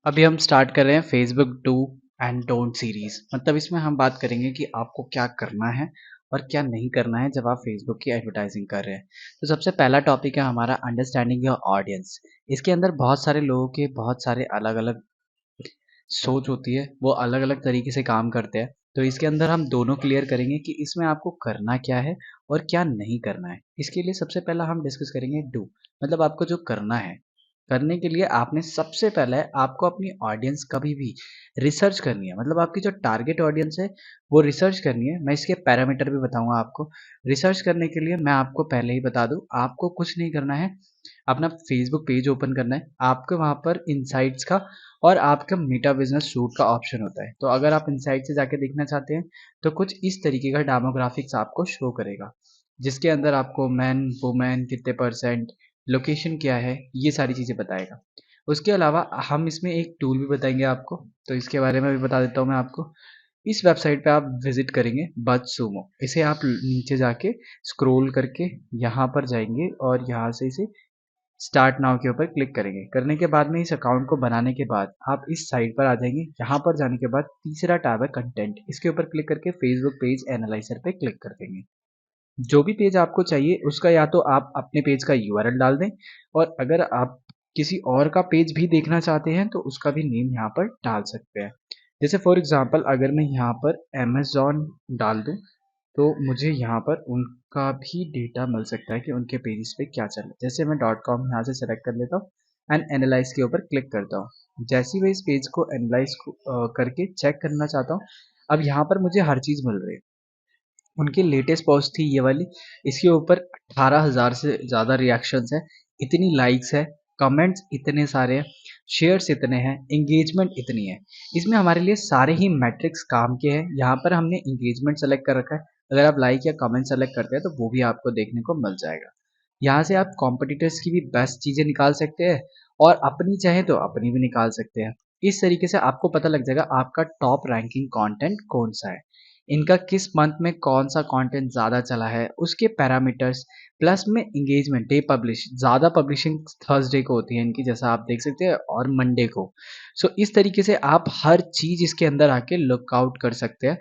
अभी हम स्टार्ट कर रहे हैं Facebook do and don't series. मतलब इसमें हम बात करेंगे कि आपको क्या करना है और क्या नहीं करना है जब आप फेसबुक की एडवर्टाइजिंग कर रहे हैं। तो सबसे पहला टॉपिक है हमारा अंडरस्टैंडिंग योर ऑडियंस। इसके अंदर बहुत सारे लोगों के बहुत सारे अलग अलग सोच होती है, वो अलग अलग तरीके से काम करते हैं। तो इसके अंदर हम दोनों क्लियर करेंगे कि इसमें आपको करना क्या है और क्या नहीं करना है। इसके लिए सबसे पहला हम डिस्कस करेंगे डू, मतलब आपको जो करना है। करने के लिए आपने सबसे पहले आपको अपनी ऑडियंस कभी भी रिसर्च करनी है, मतलब आपकी जो टारगेट ऑडियंस है वो रिसर्च करनी है। मैं इसके पैरामीटर भी बताऊंगा आपको। रिसर्च करने के लिए मैं आपको पहले ही बता दूं, आपको कुछ नहीं करना है, अपना फेसबुक पेज ओपन करना है। आपके वहाँ पर इनसाइट्स का और आपका मेटा बिजनेस सूट का ऑप्शन होता है। तो अगर आप इनसाइट से जाके देखना चाहते हैं तो कुछ इस तरीके का डेमोग्राफिक्स आपको शो करेगा, जिसके अंदर आपको मैन वुमेन कितने परसेंट, लोकेशन क्या है, ये सारी चीज़ें बताएगा। उसके अलावा हम इसमें एक टूल भी बताएंगे आपको, तो इसके बारे में भी बता देता हूँ मैं आपको। इस वेबसाइट पे आप विजिट करेंगे बज़सुमो, इसे आप नीचे जाके स्क्रॉल करके यहाँ पर जाएंगे और यहाँ से इसे स्टार्ट नाउ के ऊपर क्लिक करेंगे। करने के बाद में इस अकाउंट को बनाने के बाद आप इस साइट पर आ जाएंगे। यहाँ पर जाने के बाद तीसरा टैब है कंटेंट, इसके ऊपर क्लिक करके फेसबुक पेज एनालाइजर पे क्लिक कर देंगे। जो भी पेज आपको चाहिए उसका या तो आप अपने पेज का यूआरएल डाल दें, और अगर आप किसी और का पेज भी देखना चाहते हैं तो उसका भी नेम यहाँ पर डाल सकते हैं। जैसे फॉर एग्जांपल अगर मैं यहाँ पर अमेजोन डाल दूँ तो मुझे यहाँ पर उनका भी डेटा मिल सकता है कि उनके पेजेस पे क्या चल रहा है। जैसे मैं डॉट कॉम यहाँ से सेलेक्ट कर लेता हूँ एंड एनालाइज के ऊपर क्लिक करता हूँ। जैसे ही मैं इस पेज को एनालाइज करके चेक करना चाहता हूँ, अब यहाँ पर मुझे हर चीज़ मिल रही है। उनकी लेटेस्ट पोस्ट थी ये वाली, इसके ऊपर 18,000 से ज़्यादा रिएक्शंस है, इतनी लाइक्स है, कमेंट्स इतने सारे हैं, शेयर्स इतने हैं, एंगेजमेंट इतनी है। इसमें हमारे लिए सारे ही मैट्रिक्स काम के हैं। यहाँ पर हमने एंगेजमेंट सेलेक्ट कर रखा है, अगर आप लाइक या कमेंट सेलेक्ट करते हैं तो वो भी आपको देखने को मिल जाएगा। यहाँ से आप कॉम्पिटिटर्स की भी बेस्ट चीज़ें निकाल सकते हैं और अपनी चाहे तो अपनी भी निकाल सकते हैं। इस तरीके से आपको पता लग जाएगा आपका टॉप रैंकिंग कंटेंट कौन सा है, इनका किस मंथ में कौन सा कंटेंट ज़्यादा चला है, उसके पैरामीटर्स, प्लस में एंगेजमेंट डे पब्लिश, ज़्यादा पब्लिशिंग थर्सडे को होती है इनकी, जैसा आप देख सकते हैं, और मंडे को। सो इस तरीके से आप हर चीज़ इसके अंदर आके लुकआउट कर सकते हैं।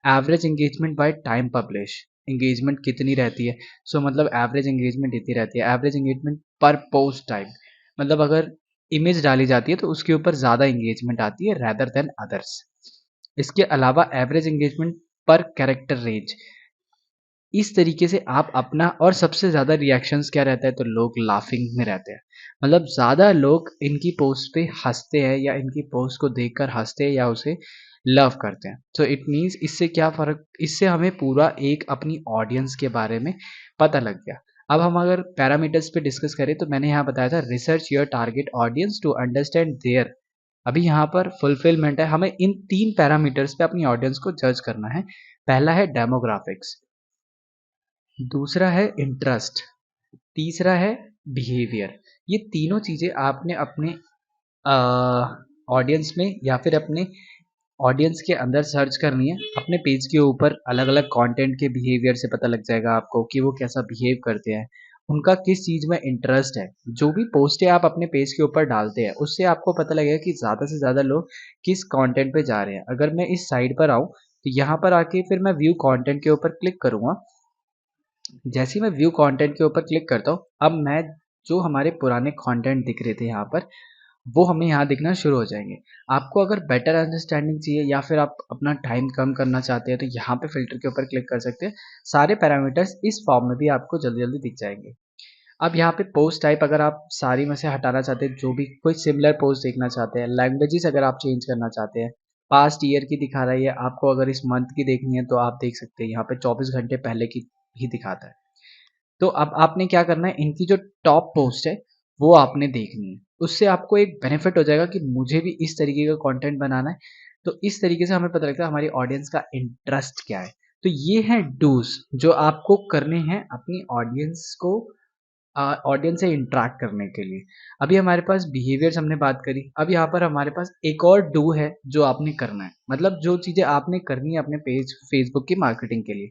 Average engagement by time publish, engagement कितनी रहती है। सो मतलब एवरेज एंगेजमेंट इतनी रहती है। एवरेज एंगेजमेंट पर पोस्ट टाइम, मतलब अगर इमेज डाली जाती है तो उसके ऊपर ज़्यादा एंगेजमेंट आती है रैदर देन अदर्स। इसके अलावा एवरेज एंगेजमेंट पर कैरेक्टर रेंज, इस तरीके से आप अपना, और सबसे ज़्यादा रिएक्शंस क्या रहता है तो लोग लाफिंग में रहते हैं, मतलब ज़्यादा लोग इनकी पोस्ट पे हंसते हैं या इनकी पोस्ट को देखकर हंसते हैं या उसे लव करते हैं। तो इट मीन्स इससे क्या फ़र्क, इससे हमें पूरा एक अपनी ऑडियंस के बारे में पता लग गया। अब हम अगर पैरामीटर्स पे डिस्कस करें तो मैंने यहाँ बताया था research your target audience to understand their. अभी यहाँ पर फुलफिलमेंट है, हमें इन 3 पैरामीटर्स पे अपनी ऑडियंस को जज करना है। पहला है डेमोग्राफिक्स, दूसरा है इंटरेस्ट, तीसरा है बिहेवियर। ये तीनों चीज़ें आपने अपने ऑडियंस में या फिर अपने ऑडियंस के अंदर सर्च करनी है। अपने पेज के ऊपर अलग अलग कंटेंट के बिहेवियर से पता लग जाएगा आपको कि वो कैसा बिहेव करते हैं, उनका किस चीज़ में इंटरेस्ट है। जो भी पोस्टें आप अपने पेज के ऊपर डालते हैं उससे आपको पता लगेगा कि ज़्यादा से ज़्यादा लोग किस कंटेंट पे जा रहे हैं। अगर मैं इस साइड पर आऊँ तो यहाँ पर आके फिर मैं व्यू कंटेंट के ऊपर क्लिक करूँगा। जैसे ही मैं व्यू कंटेंट के ऊपर क्लिक करता हूँ, अब मैं जो हमारे पुराने कंटेंट दिख रहे थे यहाँ पर, वो हमें यहाँ दिखना शुरू हो जाएंगे। आपको अगर बेटर अंडरस्टैंडिंग चाहिए या फिर आप अपना टाइम कम करना चाहते हैं तो यहाँ पे फिल्टर के ऊपर क्लिक कर सकते हैं। सारे पैरामीटर्स इस फॉर्म में भी आपको जल्दी जल्दी दिख जाएंगे। अब यहाँ पे पोस्ट टाइप अगर आप सारी में से हटाना चाहते हैं, जो भी कोई सिमिलर पोस्ट देखना चाहते हैं, लैंग्वेजेस अगर आप चेंज करना चाहते हैं, पास्ट ईयर की दिखा रही है आपको, अगर इस मंथ की देखनी है तो आप देख सकते हैं यहाँ पे 24 घंटे पहले की ही दिखाता है। तो अब आपने क्या करना है, इनकी जो टॉप पोस्ट है वो आपने देखनी है। उससे आपको एक बेनिफिट हो जाएगा कि मुझे भी इस तरीके का कंटेंट बनाना है। तो इस तरीके से हमें पता लगता है हमारी ऑडियंस का इंटरेस्ट क्या है। तो ये हैं डूज जो आपको करने हैं अपनी ऑडियंस को, ऑडियंस से इंटरेक्ट करने के लिए। अभी हमारे पास बिहेवियर्स हमने बात करी, अब यहाँ पर हमारे पास एक और डू है जो आपने करना है, मतलब जो चीज़ें आपने करनी है अपने पेज फेसबुक की मार्केटिंग के लिए।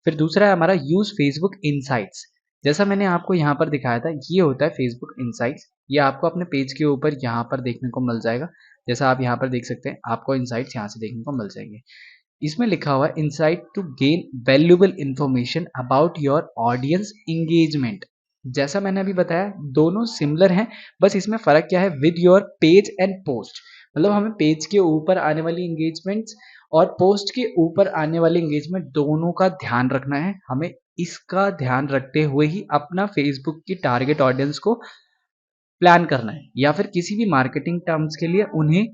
फिर दूसरा है हमारा यूज़ फेसबुक इनसाइट्स। जैसा मैंने आपको यहाँ पर दिखाया था, ये होता है फेसबुक इनसाइट्स। ये आपको अपने पेज के ऊपर यहाँ पर देखने को मिल जाएगा। जैसा आप यहाँ पर देख सकते हैं, आपको इनसाइट्स यहाँ से देखने को मिल जाएंगे। इसमें लिखा हुआ है insight to gain valuable information about your audience engagement. जैसा मैंने अभी बताया, दोनों सिमिलर हैं, बस इसमें फ़र्क क्या है, with your page and post. मतलब हमें पेज के ऊपर आने वाली इंगेजमेंट्स और पोस्ट के ऊपर आने वाली इंगेजमेंट दोनों का ध्यान रखना है। हमें इसका ध्यान रखते हुए ही अपना फेसबुक की टारगेट ऑडियंस को प्लान करना है, या फिर किसी भी मार्केटिंग टर्म्स के लिए उन्हें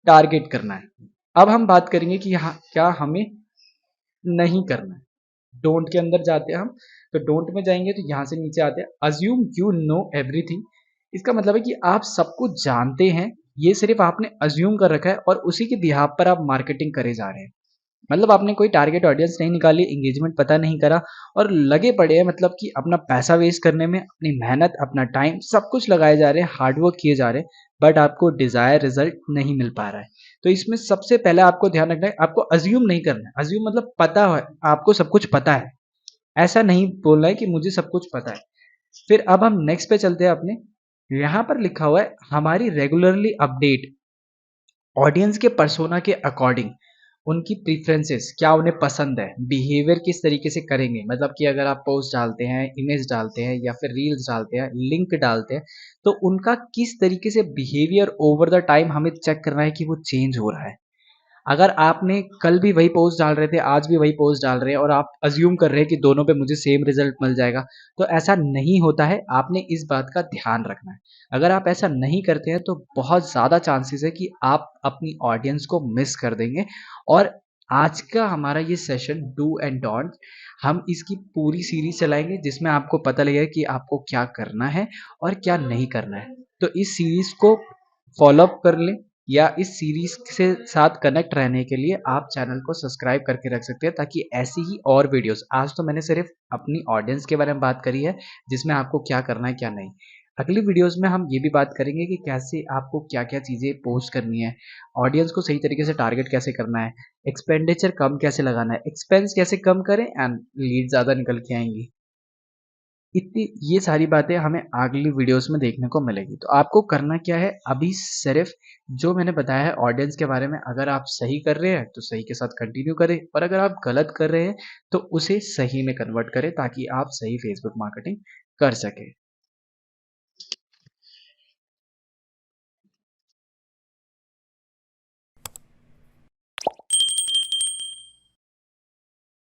टारगेट करना है। अब हम बात करेंगे कि यहाँ क्या हमें नहीं करना है। डोंट के अंदर जाते हैं हम, तो डोंट में जाएंगे तो यहाँ से नीचे आते हैं, अज्यूम यू नो एवरीथिंग। इसका मतलब है कि आप सब कुछ जानते हैं, ये सिर्फ आपने अज्यूम कर रखा है और उसी के बिहाफ पर आप मार्केटिंग करे जा रहे हैं। मतलब आपने कोई टारगेट ऑडियंस नहीं निकाली, एंगेजमेंट पता नहीं करा और लगे पड़े हैं, मतलब कि अपना पैसा वेस्ट करने में, अपनी मेहनत, अपना टाइम सब कुछ लगाए जा रहे हैं, हार्डवर्क किए जा रहे हैं, बट आपको डिजायर रिजल्ट नहीं मिल पा रहा है। तो इसमें सबसे पहले आपको ध्यान रखना है, आपको अज्यूम नहीं करना है। अज्यूम मतलब पता है, आपको सब कुछ पता है, ऐसा नहीं बोलना है कि मुझे सब कुछ पता है। फिर अब हम नेक्स्ट पे चलते हैं अपने, यहाँ पर लिखा हुआ है हमारी रेगुलरली अपडेट ऑडियंस के पर्सोना के अकॉर्डिंग, उनकी प्रेफरेंसेस क्या उन्हें पसंद है, बिहेवियर किस तरीके से करेंगे। मतलब कि अगर आप पोस्ट डालते हैं, इमेज डालते हैं या फिर रील्स डालते हैं, लिंक डालते हैं, तो उनका किस तरीके से बिहेवियर ओवर द टाइम हमें चेक करना है कि वो चेंज हो रहा है। अगर आपने कल भी वही पोस्ट डाल रहे थे, आज भी वही पोस्ट डाल रहे हैं और आप अज्यूम कर रहे हैं कि दोनों पे मुझे सेम रिजल्ट मिल जाएगा, तो ऐसा नहीं होता है। आपने इस बात का ध्यान रखना है। अगर आप ऐसा नहीं करते हैं तो बहुत ज़्यादा चांसेस है कि आप अपनी ऑडियंस को मिस कर देंगे। और आज का हमारा ये सेशन डू एंड डोंट, हम इसकी पूरी सीरीज चलाएंगे जिसमें आपको पता लगेगा कि आपको क्या करना है और क्या नहीं करना है। तो इस सीरीज को फॉलो अप कर लें, या इस सीरीज से साथ कनेक्ट रहने के लिए आप चैनल को सब्सक्राइब करके रख सकते हैं, ताकि ऐसी ही और वीडियोस, आज तो मैंने सिर्फ अपनी ऑडियंस के बारे में बात करी है जिसमें आपको क्या करना है क्या नहीं, अगली वीडियोस में हम ये भी बात करेंगे कि कैसे आपको क्या क्या चीज़ें पोस्ट करनी है, ऑडियंस को सही तरीके से टारगेट कैसे करना है, एक्सपेंडिचर कम कैसे लगाना है, एक्सपेंस कैसे कम करें एंड लीड ज़्यादा निकल के आएंगी। इतनी ये सारी बातें हमें अगली वीडियोस में देखने को मिलेगी। तो आपको करना क्या है, अभी सिर्फ जो मैंने बताया है ऑडियंस के बारे में, अगर आप सही कर रहे हैं तो सही के साथ कंटिन्यू करें, और अगर आप गलत कर रहे हैं तो उसे सही में कन्वर्ट करें, ताकि आप सही फेसबुक मार्केटिंग कर सकें।